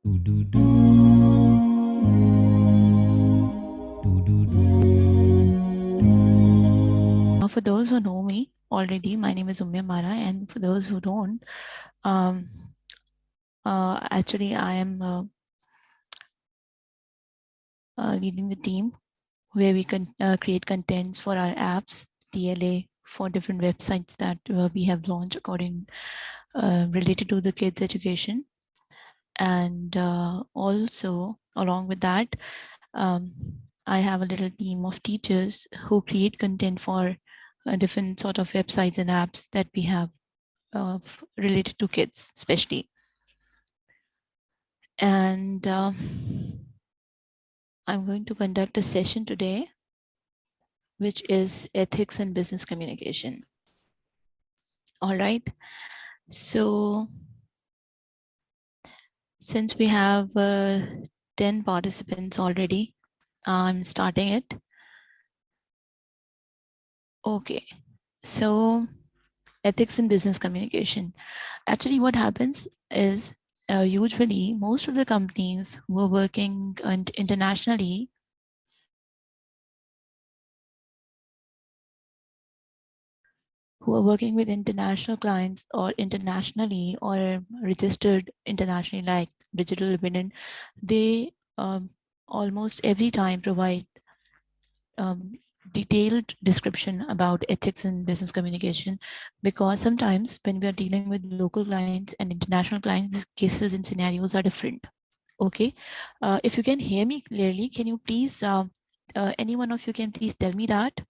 Do do do. Do do do. For those who know me already, my name is Umya Mara, and for those who don't, um, actually I am leading the team where we can create contents for our apps, TLA, for different websites that we have launched according related to the kids' education. And also, along with that, um, I have a little team of teachers who create content for different sort of websites and apps that we have related to kids, especially. And I'm going to conduct a session today, which is ethics and business communication. All right. So since we have 10 participants already, I'm starting it. Okay. So ethics in business communication. Actually, what happens is usually most of the companies who are working internationally who are working with international clients or internationally or registered internationally like Digital Independent, they almost every time provide detailed description about ethics in business communication, because sometimes when we are dealing with local clients and international clients, cases and scenarios are different. Okay. If you can hear me clearly, can you please, any one of you can please tell me that?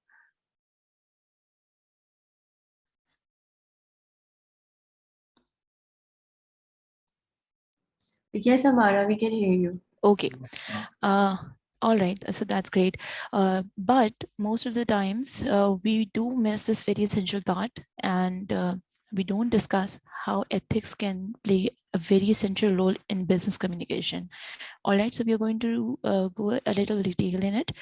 Yes, Amara, we can hear you. Okay. Uh, all right. So that's great. But most of the times we do miss this very essential part, and we don't discuss how ethics can play a very essential role in business communication. All right. So we are going to go a little detail in it.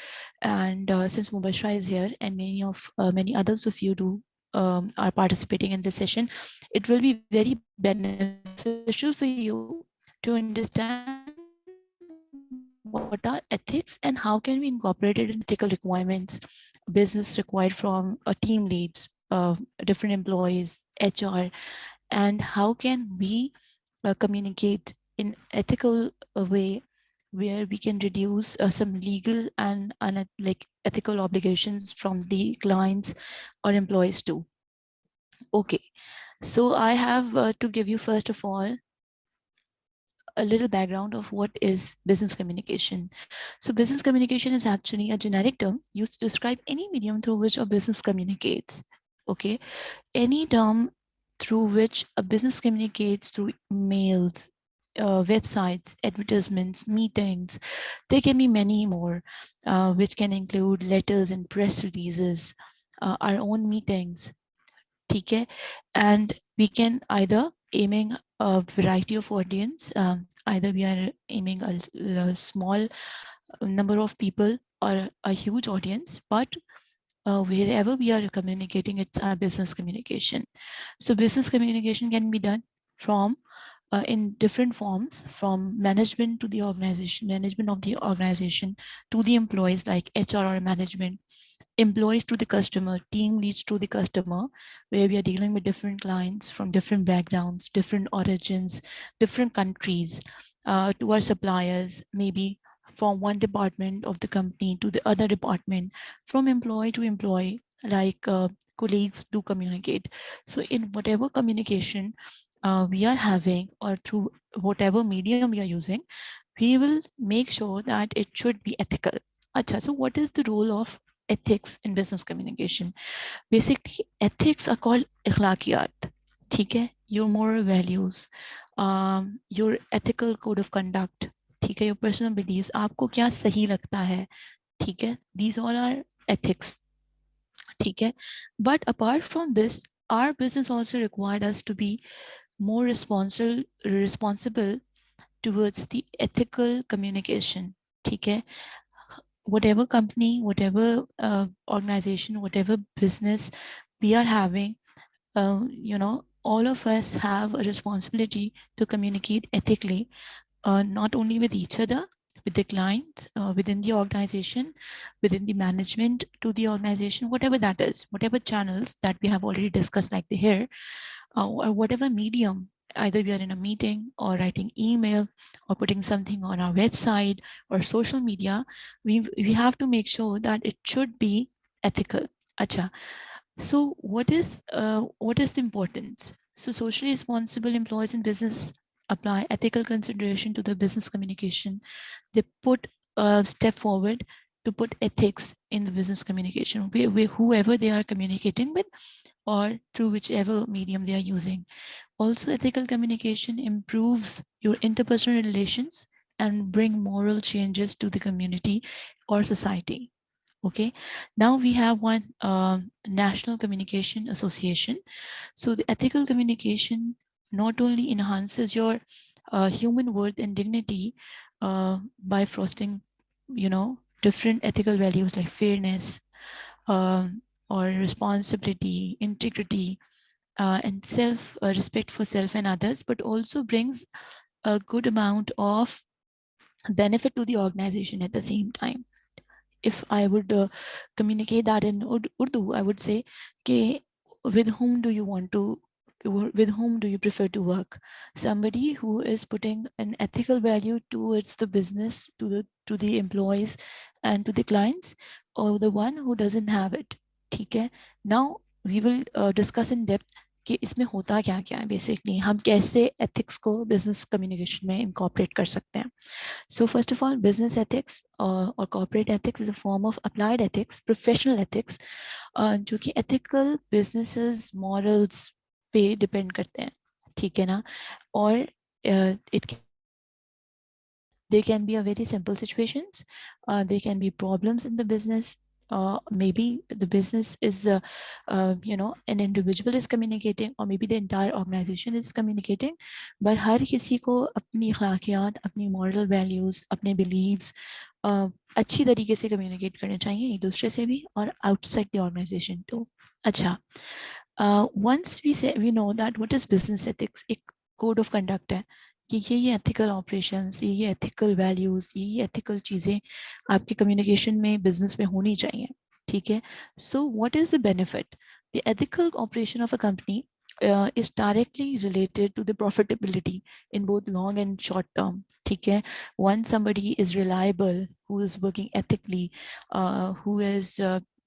And since Mubashra is here and many others of you do are participating in this session, it will be very beneficial for you to understand what are ethics and how can we incorporate it in ethical requirements business required from team leads, different employees, HR, and how can we communicate in ethical way where we can reduce some legal and like ethical obligations from the clients or employees too. Okay, so I have to give you first of all a little background of what is business communication. So business communication is actually a generic term used to describe any medium through which a business communicates. Okay, any term through which a business communicates through mails, websites, advertisements, meetings. There can be many more, which can include letters and press releases, our own meetings, ठीक and we can either aiming a variety of audience, either we are aiming a small number of people or a huge audience, but wherever we are communicating, it's our business communication. So business communication can be done from in different forms, from management to the organization, management of the organization to the employees like HR or management, employees to the customer, team leads to the customer, where we are dealing with different clients from different backgrounds, different origins, different countries, to our suppliers, maybe from one department of the company to the other department, from employee to employee, like colleagues do communicate. So in whatever communication we are having or through whatever medium we are using, we will make sure that it should be ethical. Acha, so what is the role of ethics in business communication? Basically, ethics are called ikhlaqiyat. ठीक है, your moral values, your ethical code of conduct, ठीक है, your personal beliefs, आपको क्या सही लगता है, ठीक है, these all are ethics, ठीक है. But apart from this, our business also required us to be more responsible towards the ethical communication, ठीक है. Whatever company, whatever organization, whatever business we are having, all of us have a responsibility to communicate ethically, not only with each other, with the clients, within the organization, within the management to the organization, whatever that is, whatever channels that we have already discussed, like the here, or whatever medium, either we are in a meeting or writing email or putting something on our website or social media, we have to make sure that it should be ethical. Acha. So what is the importance? So socially responsible employees in business apply ethical consideration to the business communication. They put a step forward to put ethics in the business communication, whoever they are communicating with or through whichever medium they are using. Also, ethical communication improves your interpersonal relations and bring moral changes to the community or society. Okay, now we have one National Communication Association. So the ethical communication not only enhances your human worth and dignity by fostering, different ethical values like fairness or responsibility, integrity, and respect for self and others, but also brings a good amount of benefit to the organization at the same time. If I would communicate that in Urdu, I would say, "Ke with whom do you want to, with whom do you prefer to work? Somebody who is putting an ethical value towards the business, to the employees and to the clients, or the one who doesn't have it." ठीक है? Now we will discuss in depth कि इसमें होता क्या क्या है, basically हम कैसे एथिक्स को बिजनेस कम्युनिकेशन में इनकॉर्पोरेट कर सकते हैं. So first of all, business ethics or corporate ethics is a form of applied ethics, professional ethics, जो कि ethical businesses morals पे depend करते हैं, ठीक है ना? और they can be a very simple situations. They can be problems in the business. Maybe the business is, an individual is communicating, or maybe the entire organization is communicating. But हर किसी को अपनी अखलाकियात, अपनी moral values, अपने beliefs अच्छी तरीके से communicate करने चाहिए एक दूसरे से भी और outside the organization too. अच्छा. Once we know that what is business ethics, एक code of conduct है कि ये ethical operations, ये ethical values, ये ethical चीज़ें आपके communication में business में होनी चाहिए, ठीक है? So what is the benefit? The ethical operation of a company is directly related to the profitability in both long and short term, ठीक है? Once somebody is reliable, who is working ethically, who is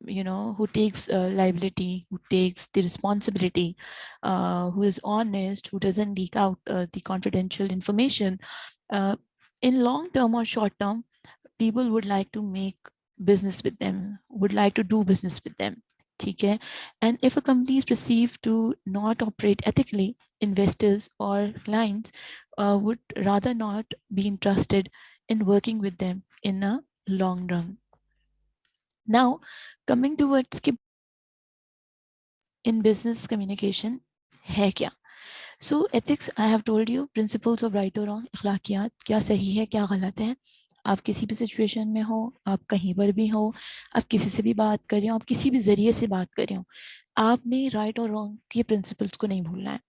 who takes liability, who takes the responsibility, who is honest, who doesn't leak out the confidential information, in long term or short term, people would like to make business with them, would like to do business with them. Okay? And if a company is perceived to not operate ethically, investors or clients would rather not be interested in working with them in a long run. Now, coming towards in business communication, है क्या? So ethics, I have told you, principles of right or wrong, अखलाकियात, क्या सही है, क्या गलत है. आप किसी भी सिचुएशन में हो, आप कहीं पर भी हो, आप किसी से भी बात कर रहे हो, आप किसी भी जरिए से बात कर रहे हो, आपने राइट और रॉन्ग के प्रिंसिपल्स को नहीं भूलना है,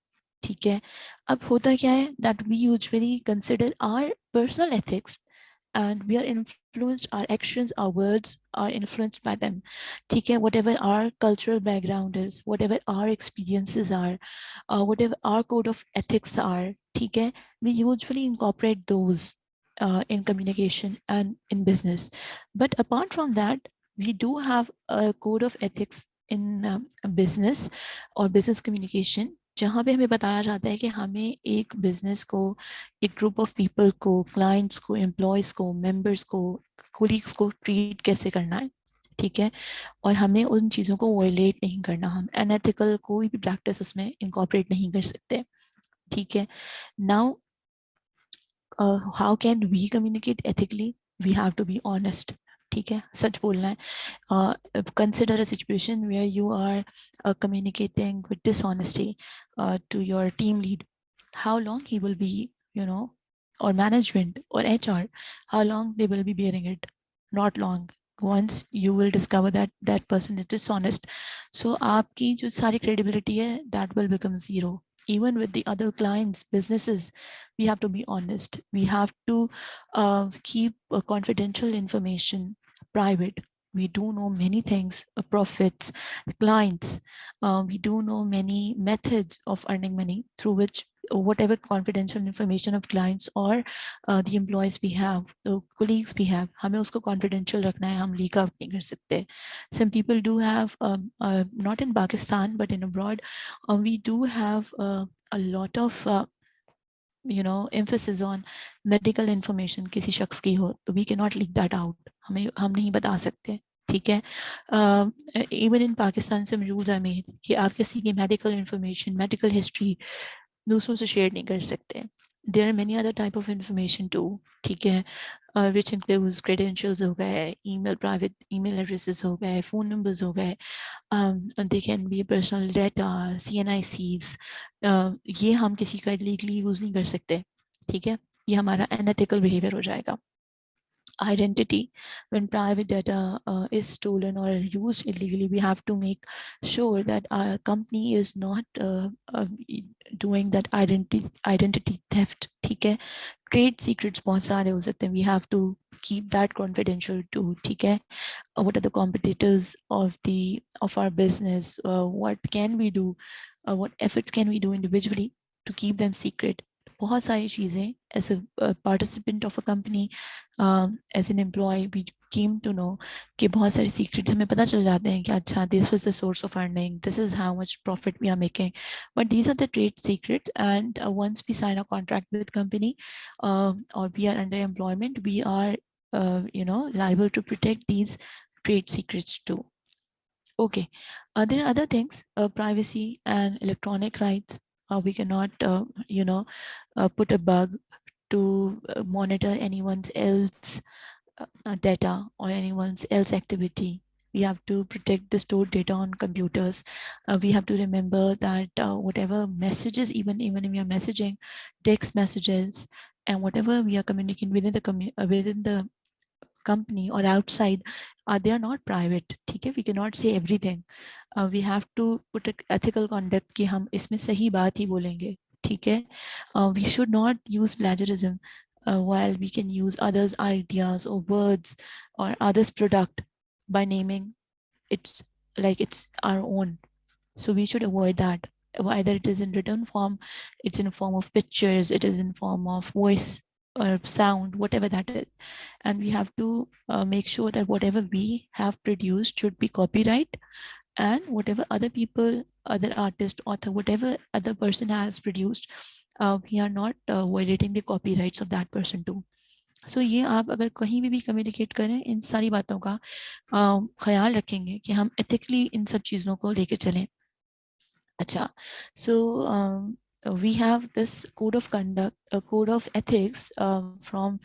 ठीक है? अब होता क्या है that we usually consider our personal ethics and we are influenced, our actions, our words are influenced by them. ठीक है? Whatever our cultural background is, whatever our experiences are, whatever our code of ethics are, ठीक है? We usually incorporate those in communication and in business. But apart from that, we do have a code of ethics in business or business communication, जहाँ पे हमें बताया जाता है कि हमें एक बिजनेस को, एक ग्रुप ऑफ पीपल को, क्लाइंट्स को, एम्प्लॉयज को, मेंबर्स को, कोलीग्स को ट्रीट कैसे करना है, ठीक है? और हमें उन चीज़ों को वायलेट नहीं करना, हम अनएथिकल कोई भी प्रैक्टिस उसमें इनकॉर्पोरेट नहीं कर सकते, ठीक है? Now how can we communicate ethically? We have to be honest, ठीक है? सच बोलना है. Consider a situation where you are communicating with dishonesty to your team lead. How long he will be, or management or HR, how long they will be bearing it? Not long. Once you will discover that that person is dishonest, so आपकी जो सारी credibility है, that will become zero. even with the other clients, businesses, we have to be honest. We have to keep confidential information private. We do know many things, profits, clients. We do know many methods of earning money through which whatever confidential information of clients or the employees we have, the colleagues we have, हमें उसको confidential रखना है, हम leak out नहीं कर सकते. Some people do have, not in Pakistan, but in abroad, we do have a lot of emphasis on medical information किसी शख्स की हो तो we cannot leak that out. हम नहीं बता सकते. ठीक है. Even in Pakistan some rules are made कि आप किसी की medical information, medical history दूसरों से शेयर नहीं कर सकते. There are many other type of information too. ठीक है. Which includes credentials हो गए, email, private email addresses हो गए, phone numbers हो गए. And they can be personal data, CNICs. ये हम किसी का legally यूज नहीं कर सकते. ठीक है. ये हमारा unethical behavior हो जाएगा. Identity, when private data is stolen or used illegally, we have to make sure that our company is not doing that identity theft. ठीक है. Trade secrets बहुत सारे हो सकते हैं. We have to keep that confidential too. ठीक है. What are the competitors of our business? What can we do? What efforts can we do individually to keep them secret? बहुत सारी चीज़ें as a participant of a company, as an employee, we came to know कि बहुत सारी secrets हमें पता चल जाते हैं कि अच्छा this was the source of earning, this is how much profit we are making. But these are the trade secrets, and once we sign a contract with company or we are under employment, we are liable to protect these trade secrets too. Okay, there are other things, privacy and electronic rights. We cannot, put a bug to monitor anyone's else data or anyone's else activity. We have to protect the stored data on computers. We have to remember that whatever messages, even if we are messaging, text messages, and whatever we are communicating within the company or outside, they are not private. ठीक है. We cannot say everything. We have to put an ethical conduct कि हम इसमें सही बात ही बोलेंगे. ठीक है. We should not use plagiarism while we can use others' ideas or words or others' product by naming it's like it's our own. So we should avoid that. Either it is in written form, it's in form of pictures, it is in form of voice or sound, whatever that is. And we have to make sure that whatever we have produced should be copyright, and whatever other people, other artist, author, whatever other person has produced, we are not violating the copyrights of that person too. So ये आप अगर कहीं भी communicate करें, इन सारी बातों का ख्याल रखेंगे कि हम ethically इन सब चीज़ों को लेके चलें. अच्छा, so we have this code of conduct, a code of ethics from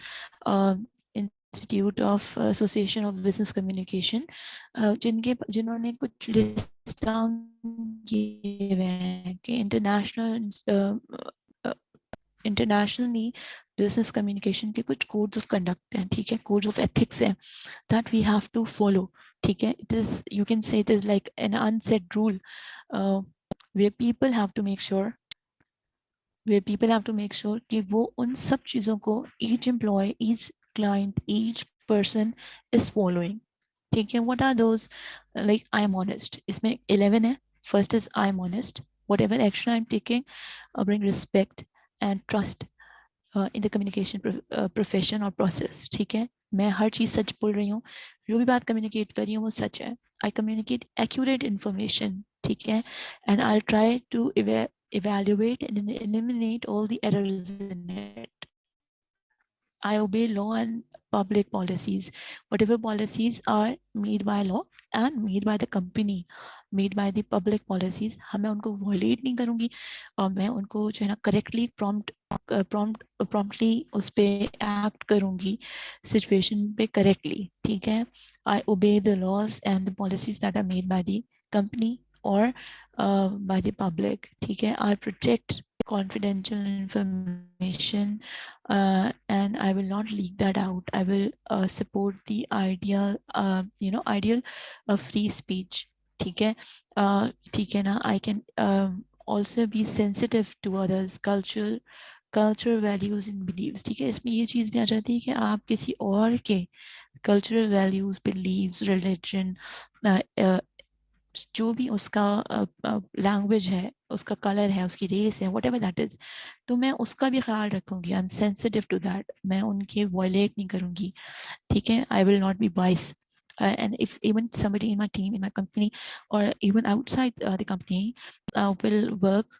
Institute of Association of Business Communication, जिन्होंने कुछ list down किए हुए हैं कि internationally business communication के कुछ codes of conduct हैं. ठीक है. Codes of ethics हैं that we have to follow. ठीक है. It is, you can say it is like an unsaid rule where people have to make sure कि वो उन सब चीज़ों को each employee, each client, each person is following. ठीक है. What are those? Like I am honest. इसमें 11 है. First is I am honest. Whatever action I am taking, bring respect and trust in the communication profession or process. ठीक है. मैं हर चीज़ सच बोल रही हूँ. जो भी बात communicate कर रही हूँ वो सच है. I communicate accurate information. ठीक है. And I'll try to evaluate and eliminate all the errors in it. I obey law and public policies. Whatever policies are made by law and made by the company, made by the public policies, हमें उनको violate नहीं करूँगी और मैं उनको जो है ना correctly promptly उस पे act करूँगी situation पे correctly. ठीक है. I obey the laws and the policies that are made by the company or by the public. ठीक है. I protect confidential information and I will not leak that out. I will support the ideal of free speech. ठीक है. ठीक है ना. I can also be sensitive to others cultural values and beliefs. ठीक है, इसमें ये चीज़ भी आ जाती है कि आप किसी और के cultural values, beliefs, religion, जो भी उसका लैंग्वेज है, उसका कलर है, उसकी रेस है, whatever that is, तो मैं उसका भी ख्याल रखूंगी. I am sensitive to that. मैं उनके वायलेट नहीं करूंगी. ठीक है, I will not be biased. And if even somebody in my team, in my company, or even outside the company will work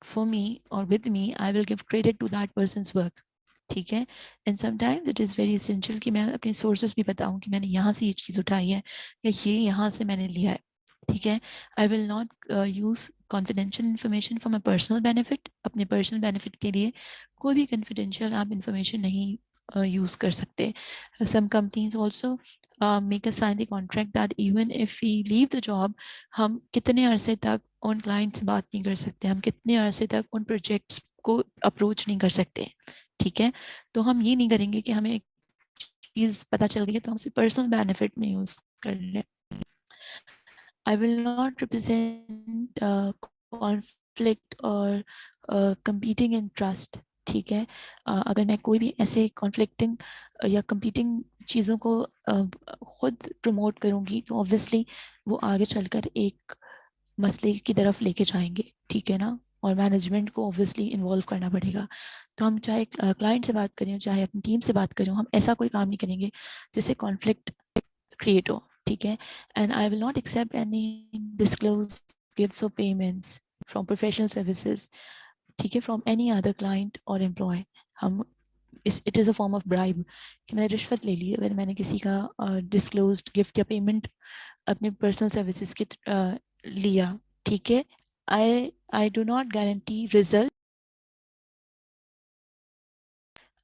for me or with me, I will give credit to that person's work. ठीक है, and sometimes it is very essential कि मैं अपने sources भी बताऊं कि मैंने यहाँ से ये चीज़ उठाई है या ये यहाँ से मैंने लिया है. ठीक है, आई will not use confidential information for my personal benefit. अपने पर्सनल बेनिफिट के लिए कोई भी कॉन्फिडेंशियल आप इंफॉर्मेशन नहीं यूज़ कर सकते. Some companies also make us sign the contract that even if we leave the job, हम कितने अरसे तक उन क्लाइंट से बात नहीं कर सकते, हम कितने अरसे तक उन प्रोजेक्ट्स को अप्रोच नहीं कर सकते. ठीक है, तो हम ये नहीं करेंगे कि हमें एक चीज़ पता चल गई है तो हम उसे पर्सनल बेनिफिट में यूज़ कर लें. I will not represent conflict or competing interest. ठीक है, अगर मैं कोई भी ऐसे कॉन्फ्लिक्टिंग या कंपीटिंग चीज़ों को खुद प्रमोट करूँगी तो ऑब्वियसली वो आगे चलकर एक मसले की तरफ लेके जाएंगे. ठीक है ना, और मैनेजमेंट को ऑब्वियसली इन्वॉल्व करना पड़ेगा. तो हम चाहे क्लाइंट से बात करें चाहे अपनी टीम से बात करें, हम ऐसा कोई काम नहीं करेंगे जिससे कॉन्फ्लिक्ट क्रिएट हो. ठीक है, and I will not accept any disclose gifts और पेमेंट्स फ्रॉम प्रोफेशनल सर्विसेज. ठीक है, फ्रॉम एनी अदर क्लाइंट और एम्प्लॉय. हम it is a form of bribe कि मैंने रिश्वत ले ली अगर मैंने किसी का डिस्क्लोज्ड गिफ्ट या पेमेंट अपने पर्सनल सर्विसेज की लिया. ठीक है, I do not guarantee result.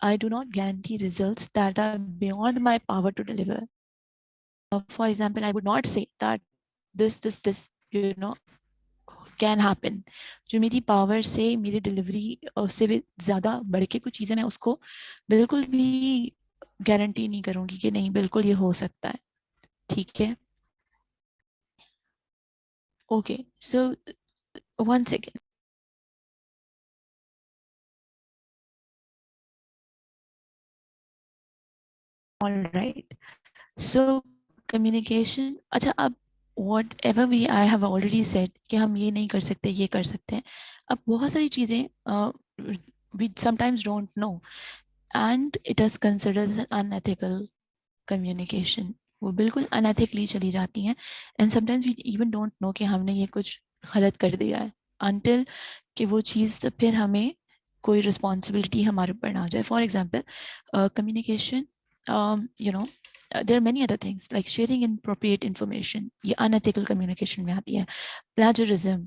I do not guarantee results that are beyond my power to deliver. For example, I would not say that this can happen. जो मेरी power से मेरी delivery से भी ज़्यादा बढ़ के कुछ चीज़ें मैं उसको बिल्कुल भी गारंटी नहीं करूँगी कि नहीं बिल्कुल ये हो सकता है. ठीक है, okay, so one second. All right, so communication. अच्छा, अब whatever we I have already said कि हम ये नहीं कर सकते ये कर सकते हैं. अब बहुत सारी चीज़ें we sometimes don't know and it is considered unethical communication. वो बिल्कुल अनएथिकली चली जाती हैं and sometimes we even don't know कि हमने ये कुछ गलत कर दिया है अनटिल कि वो चीज़ फिर हमें कोई रिस्पॉन्सिबिलिटी हमारे ऊपर ना आ जाए. For example communication, you know there are many other things like sharing inappropriate information. ये unethical communication में आती है. Plagiarism,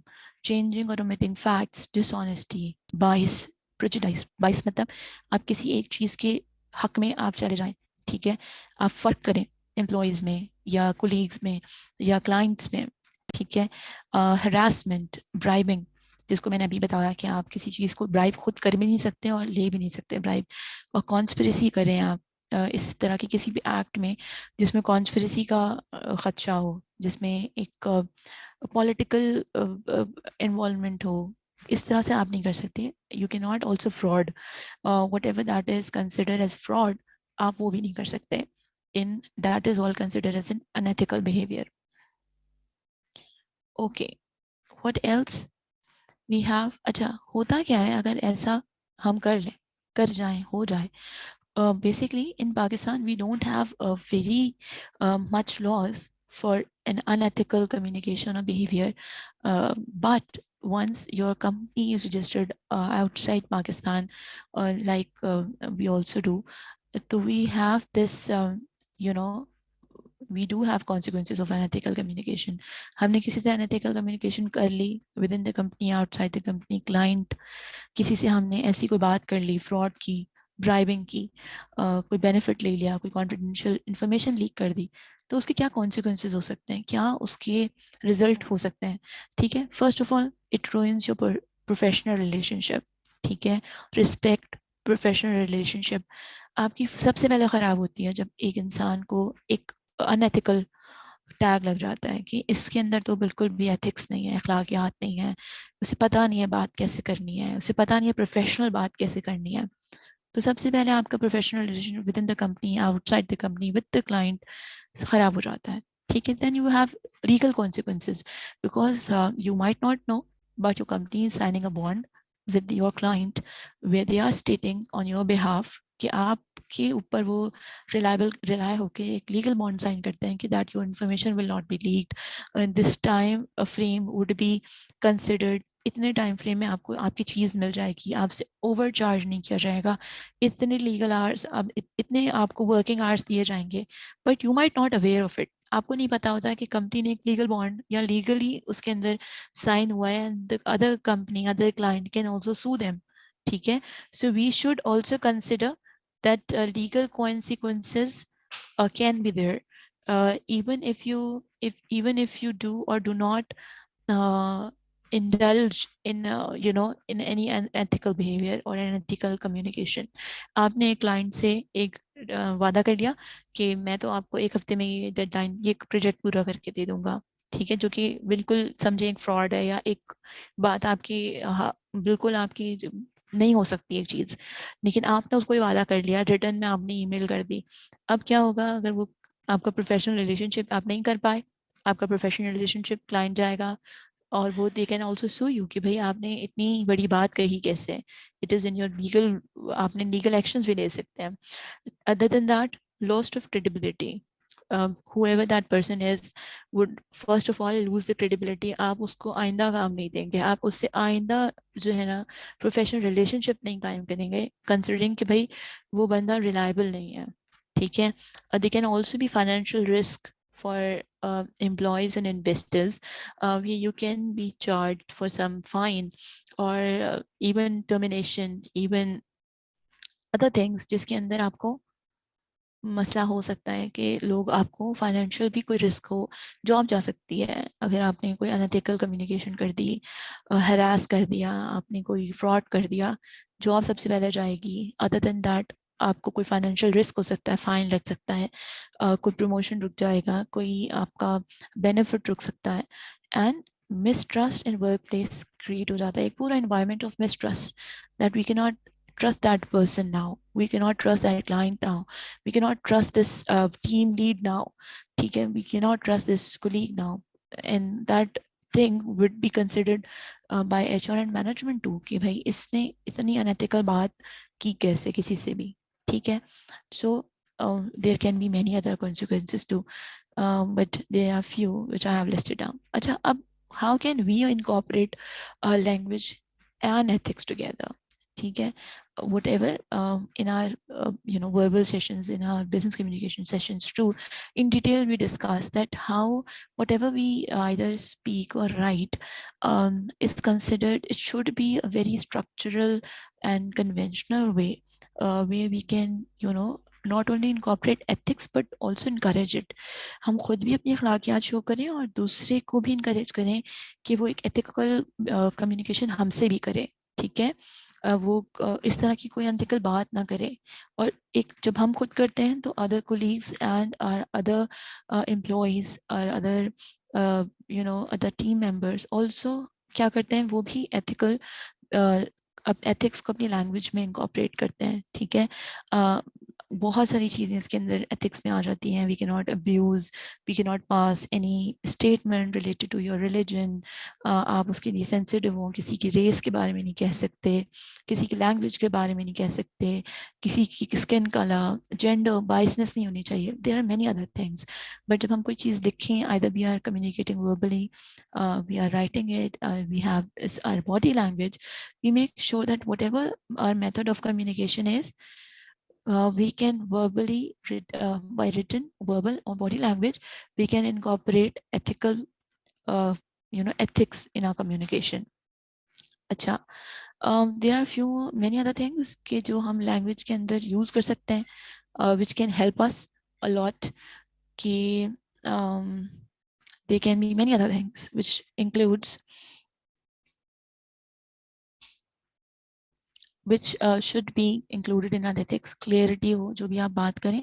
changing or omitting facts, dishonesty, bias, prejudice. Bias मतलब आप किसी एक चीज़ के हक में आप चले जाएं. ठीक है, आप फ़र्क करें एम्प्लॉयज़ में या कोलीग्स में या क्लाइंट्स में. ठीक है, हरासमेंट, ब्राइबिंग, जिसको मैंने अभी बताया कि आप किसी चीज़ को ब्राइब खुद कर भी नहीं सकते और ले भी नहीं सकते ब्राइब. और कॉन्स्पिरेसी करें आप इस तरह के किसी भी एक्ट में जिसमें कॉन्स्पिरेसी का खदशा हो, जिसमें एक पॉलिटिकल इन्वॉल्वमेंट हो. इस तरह से आप नहीं कर सकते. You can not also fraud, whatever that is consider as fraud, आप वो भी नहीं कर सकते. In that is all consider as an unethical behaviour. Okay, what else we have. अच्छा, होता क्या है अगर ऐसा हम कर जाएं, हो जाए. Basically in Pakistan we don't have a very much laws for an unethical communication or behavior, but once your company is registered outside Pakistan, like we also do, so we have this you know we do have consequences of unethical communication. हमने किसी से unethical communication कर ली within the company, outside the company, client, किसी से हमने ऐसी कोई बात कर ली, फ्रॉड की, ब्राइबिंग की, कोई बेनिफिट ले लिया, कोई कॉन्फिडेंशियल इंफॉर्मेशन लीक कर दी, तो उसके क्या कॉन्सिक्वेंसेज हो सकते हैं, क्या उसके रिजल्ट हो सकते हैं. ठीक है, first of all it ruins your professional relationship. ठीक है, रिस्पेक्ट, प्रोफेशनल रिलेशनशिप आपकी सबसे पहले ख़राब होती है जब एक इंसान को एक अनएथिकल टैग लग जाता है कि इसके अंदर तो बिल्कुल भी एथिक्स नहीं है, अखलाकियात नहीं है, उसे पता नहीं है बात कैसे करनी है, उसे पता नहीं है प्रोफेशनल बात कैसे करनी है। तो सबसे पहले आपका professional relation with in the company, outside the company, with the client खराब हो जाता है। ठीक है, then you have legal consequences because you might not know but your company is signing a bond with your client where they are stating on your behalf कि आपके ऊपर वो रिलाय होके एक लीगल बॉन्ड साइन करते हैं कि that your information will not be leaked, this time frame would be considered, इतने टाइम फ्रेम में आपको आपकी चीज़ मिल जाएगी, आपसे ओवर चार्ज नहीं किया जाएगा, इतने लीगल आवर्स, अब इतने आपको वर्किंग आवर्स दिए जाएंगे, but you might not aware of it. आपको नहीं पता होता कि कंपनी ने एक लीगल बॉन्ड या लीगली उसके अंदर साइन हुआ है and the other company, other client can also sue them. ठीक है, so we should also consider that legal consequences can be there, even if you do or do not uh, indulge in in any unethical behavior or unethical communication. आपने एक client से एक वादा कर लिया कि मैं तो आपको एक हफ्ते में ये डेडलाइन, ये प्रोजेक्ट पूरा करके दे दूंगा। ठीक है, जो कि बिल्कुल समझे एक फ्रॉड है या एक बात आपकी बिल्कुल आपकी नहीं हो सकती एक चीज, लेकिन आपने उसको ये वादा कर लिया, रिटर्न में आपने ईमेल कर दी। अब क्या होगा अगर वो आपका प्रोफेशनल रिलेशनशिप आप नहीं कर पाए, आपका प्रोफेशनल रिलेशनशिप क्लाइंट जाएगा और वो they can also sue you कि भाई आपने इतनी बड़ी बात कही कैसे, it is in your legal, आपने लीगल एक्शंस भी ले सकते हैं। Other than that, lost of credibility, whoever that person is would first of all lose the credibility। आप उसको आइंदा काम नहीं देंगे, आप उससे आइंदा जो है ना प्रोफेशनल रिलेशनशिप नहीं कायम करेंगे, कंसिडरिंग कि भाई वो बंदा रिलायबल नहीं है। ठीक है, दे can also be financial risk for employees and investors, where you can be charged for some fine or even termination, even other things जिसके अंदर आपको मसला हो सकता है कि लोग आपको फाइनेंशियल भी कोई रिस्क हो, जॉब जा सकती है अगर आपने कोई अनएथिकल कम्युनिकेशन कर दी, हरास कर दिया, आपने कोई फ्रॉड कर दिया, जॉब सबसे पहले जाएगी। अदर देन दैट आपको कोई फाइनेंशियल रिस्क हो सकता है, फाइन लग सकता है, कोई प्रमोशन रुक जाएगा, कोई आपका बेनिफिट रुक सकता है। And mistrust in work place create हो जाता है, एक पूरा environment of mistrust that we can not trust that person now, we cannot trust that client now, we cannot trust this team lead now, ठीक है, we cannot trust this colleague now, and that thing would be considered by HR and management too कि भाई इसने इतनी unethical बात की कैसे किसी से भी। ठीक है, so there can be many other consequences too, but there are few which I have listed down। अच्छा, अब how can we incorporate language and ethics together? ठीक है, whatever in our verbal sessions, in our business communication sessions too, in detail we discuss that how whatever we either speak or write is considered, it should be a very structural and conventional way, where we can not only incorporate ethics but also encourage it। हम खुद भी अपनी अखलाकियात show करें और दूसरे को भी encourage करें कि वो एक ethical communication हमसे भी करे। ठीक है, वो इस तरह की कोई अनथिकल बात ना करे, और एक जब हम खुद करते हैं तो other colleagues and other employees और other other team members also क्या करते हैं, वो भी एथिकल अब एथिक्स को अपनी लैंग्वेज में इंकॉर्पोरेट करते हैं। ठीक है, बहुत सारी चीज़ें इसके अंदर एथिक्स में आ जाती हैं। We can not abuse, we can not pass any statement related to your religion, आप उसके लिए सेंसिटिव हो, किसी की रेस के बारे में नहीं कह सकते, किसी की लैंग्वेज के बारे में नहीं कह सकते, किसी की स्किन कलर, जेंडर बाइसनेस नहीं होनी चाहिए। There are many other things, but जब हम कोई चीज़ लिखें, either we are communicating verbally, we are writing it, we have our body language, we make sure that whatever our method of communication is, we can verbally, by written, verbal or body language, we can incorporate ethical, ethics in our communication। अच्छा, there are few many other things कि जो हम language के अंदर use कर सकते हैं, which can help us a lot, कि there can be many other things which includes which should be included in our ethics। clarity हो, जो भी आप बात करें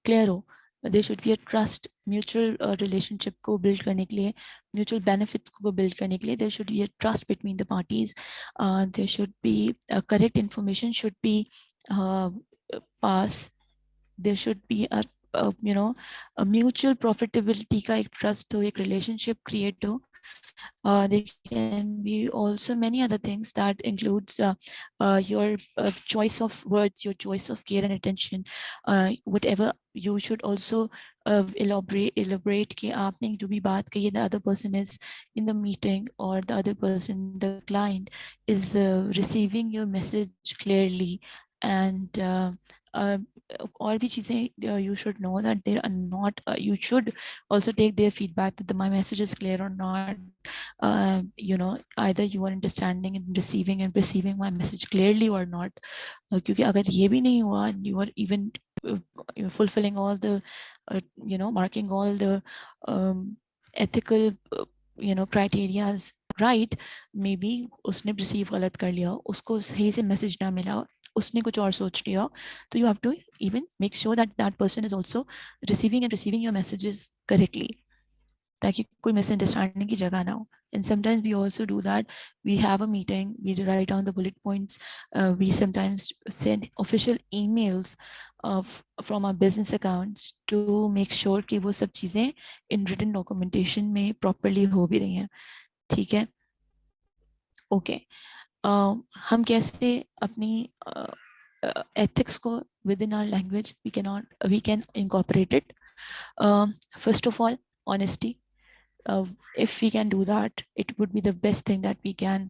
clear हो, there should be a trust, mutual relationship को build करने के लिए, mutual benefits को build करने के लिए, there should be a trust between the parties. There should be correct information should be passed. There should be a a mutual profitability का एक trust हो, एक relationship create हो. There can be also many other things that includes your choice of words, your choice of care and attention, whatever you should also elaborate कि आपने जो भी बात कही, the other person is in the meeting or the other person, the client is receiving your message clearly, and और भी चीजें you should know that they are not, you should also take their feedback that my message is clear or not. Either you are understanding and receiving my message clearly or not. क्योंकि अगर ये भी नहीं हुआ, you are even fulfilling all the marking all the ethical criterias right, maybe उसने receive गलत कर लिया, उसको सही से message ना मिला, उसने कुछ और सोच लिया, तो you have to even make sure that that person is also receiving your messages correctly, ताकि कोई misunderstanding की जगह ना हो. And sometimes we also do that. We have a meeting, we write down the bullet points, we sometimes send official emails from our business accounts to make sure कि वो सब चीजें in written documentation में properly हो भी रही हैं. ठीक है? Okay. हम कैसे अपनी ethics को within our language we can incorporate it. First of all, honesty. If we can do that, it would be the best thing that we can.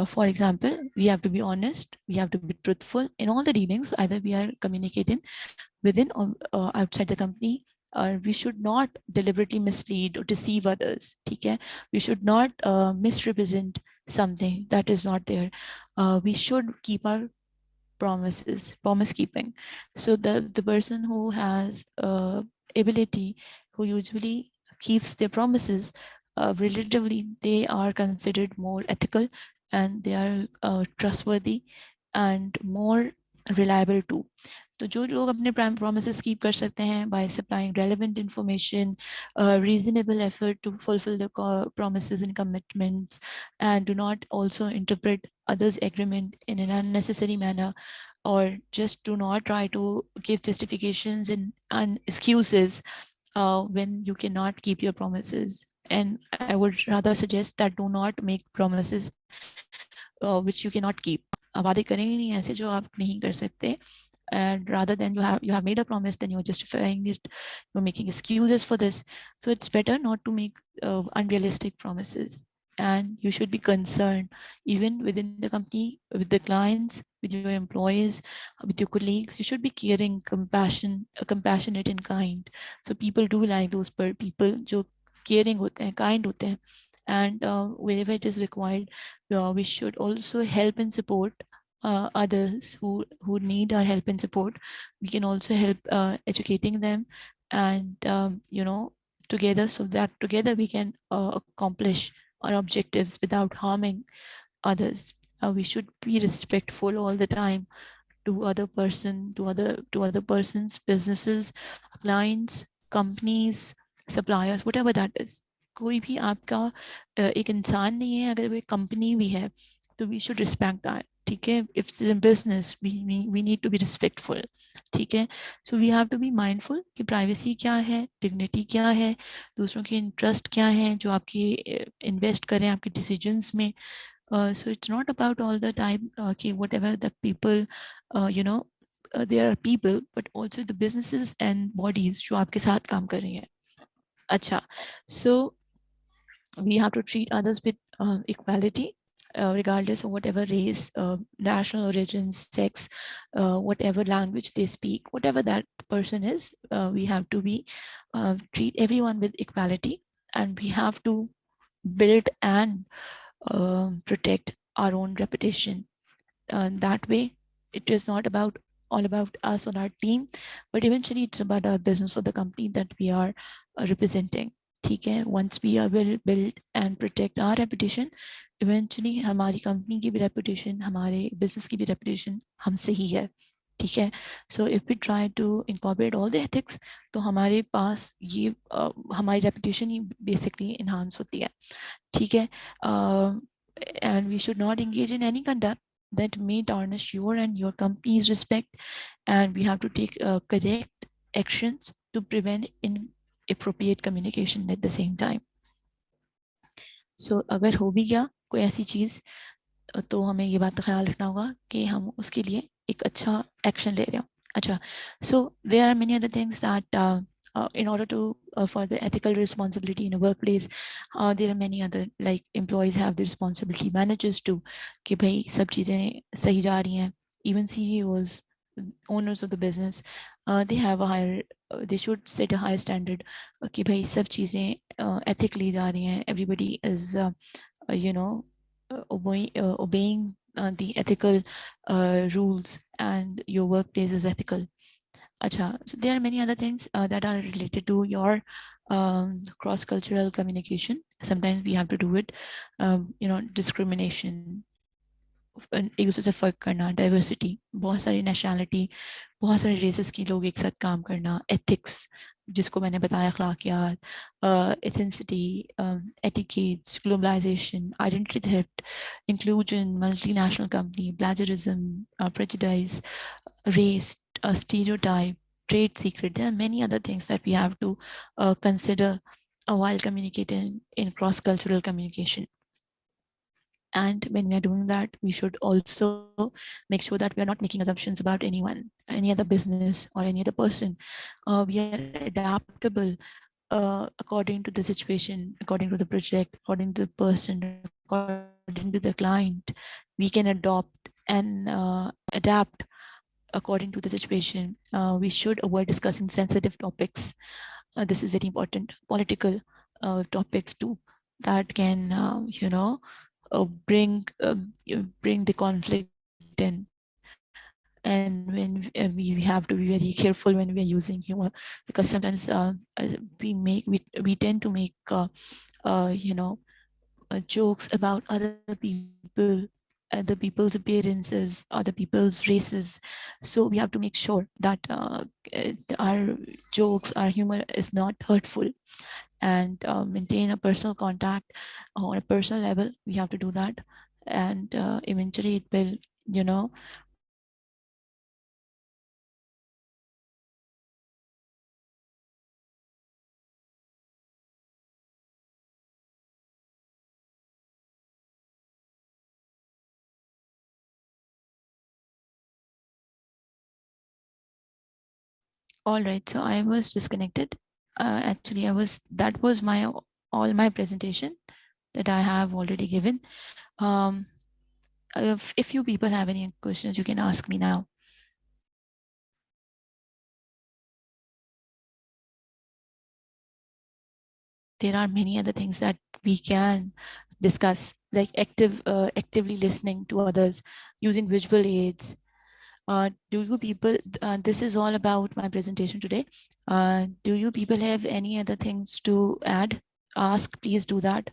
For example, we have to be honest, we have to be truthful in all the dealings, either we are communicating within or outside the company, or we should not deliberately mislead or deceive others. Okay? We should not misrepresent something that is not there. We should keep our promises, promise keeping. So the person who has ability, who usually keeps their promises, relatively they are considered more ethical, and they are trustworthy and more reliable too. तो जो लोग अपने promises keep कर सकते हैं by supplying relevant information, reasonable effort to fulfill the promises and commitments, and do not also interpret others' agreement in an unnecessary manner, or just do not try to give justifications and excuses when you cannot keep your promises. And I would rather suggest that do not make promises which you cannot keep. वादे करें ही नहीं ऐसे जो आप नहीं कर सकते. And rather than you have made a promise, then you're justifying it, you're making excuses for this. So it's better not to make unrealistic promises. And you should be concerned even within the company, with the clients, with your employees, with your colleagues. You should be caring, compassionate and kind. So people do like those people जो caring होते हैं, kind होते हैं. And wherever it is required, we should also help and support others who need our help and support. We can also help educating them, and together, so that together we can accomplish our objectives without harming others. We should be respectful all the time to other persons, businesses, clients, companies, suppliers, whatever that is. कोई भी आपका एक इंसान नहीं है, अगर वो एक कंपनी भी है, तो we should respect that. ठीक है? If it's in business, we need to be respectful. ठीक है? So we have to be mindful कि privacy क्या है, dignity क्या है, दूसरों के interest क्या है, जो आपकी invest करें आपके decisions में. So it's not about all the time कि whatever the people, there are people, but also the businesses and bodies जो आपके साथ काम कर रही हैं. अच्छा, so we have to treat others with equality. Regardless of whatever race, national origin, sex, whatever language they speak, whatever that person is, we have to treat everyone with equality, and we have to build and protect our own reputation. That way, it is not all about us or our team, but eventually it's about our business or the company that we are representing. ठीक है? Once we will build and protect our reputation, eventually हमारी company की भी reputation, हमारे business की भी reputation हमसे ही है. ठीक है. So if we try to incorporate all the ethics, तो हमारे पास ये हमारी reputation ही basically enhance होती है. ठीक है. And we should not engage in any conduct that may tarnish your and your company's respect, and we have to take correct actions to prevent inappropriate communication at the same time. So अगर हो भी गया कोई ऐसी चीज़, तो हमें ये बात का ख्याल रखना होगा कि हम उसके लिए एक अच्छा एक्शन ले रहे हो. अच्छा, so there are many other things that in order to for the ethical responsibility in a workplace, there are many other, like employees have the responsibility, managers too, कि भाई सब चीज़ें सही जा रही हैं. Even CEOs, owners of the business, they have a higher, they should set a higher standard कि भाई सब चीज़ें ethically जा रही हैं. Everybody is you know obeying the ethical rules, and your workplace is ethical. Acha, so there are many other things that are related to your cross-cultural communication. Sometimes we have to do it, discrimination, एक दूसरे से फ़र्क करना, diversity, बहुत सारी nationality, बहुत सारे races के लोग एक साथ काम करना, एथिक्स जिसको मैंने बताया, अखलाकियात, ethnicity, etiquettes, globalisation, identity theft, inclusion, multinational company, plagiarism, prejudice, race, stereotype, trade secret. There are many other things that we have to consider while communicating in cross-cultural communication. And when we are doing that, we should also make sure that we are not making assumptions about anyone, any other business, or any other person. We are adaptable according to the situation, according to the project, according to the person, according to the client. We can adopt and adapt according to the situation. We should avoid discussing sensitive topics. This is very important. Political topics too, that can bring the conflict in. And when we have to be very careful when we are using humor, because sometimes we tend to make jokes about other people, other people's appearances, other people's races. So we have to make sure that our jokes, our humor is not hurtful, and maintain a personal contact on a personal level. We have to do that, and eventually it will, All right, so I was disconnected. Actually, that was all my presentation that I have already given. If you people have any questions, you can ask me now. There are many other things that we can discuss, like actively listening to others, using visual aids. Do you people, this is all about my presentation today. Do you people have any other things to add? Ask, please do that.